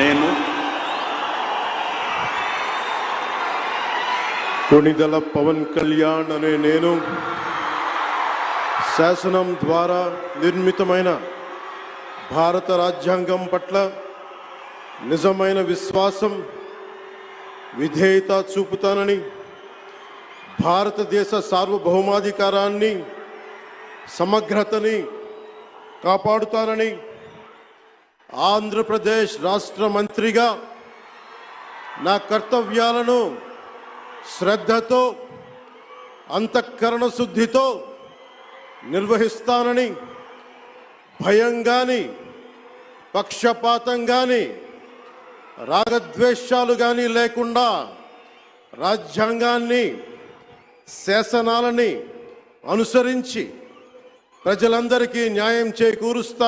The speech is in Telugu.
నేను కొణిదెల పవన్ కళ్యాణ్ అనే నేను శాసనం ద్వారా నిర్మితమైన భారత రాజ్యాంగం పట్ల నిజమైన విశ్వాసం విధేయత చూపుతానని, భారతదేశ సార్వభౌమాధికారాన్ని సమగ్రతని కాపాడుతానని, ఆంధ్రప్రదేశ్ రాష్ట్ర మంత్రిగా నా కర్తవ్యాలను శ్రద్ధతో అంతఃకరణ శుద్ధితో నిర్వహిస్తానని, భయం గాని పక్షపాతం గాని రాగద్వేషాలు గాని లేకుండా రాజ్యాంగాన్ని శాసనాలని అనుసరించి ప్రజలందరికీ న్యాయం చేకూరుస్తా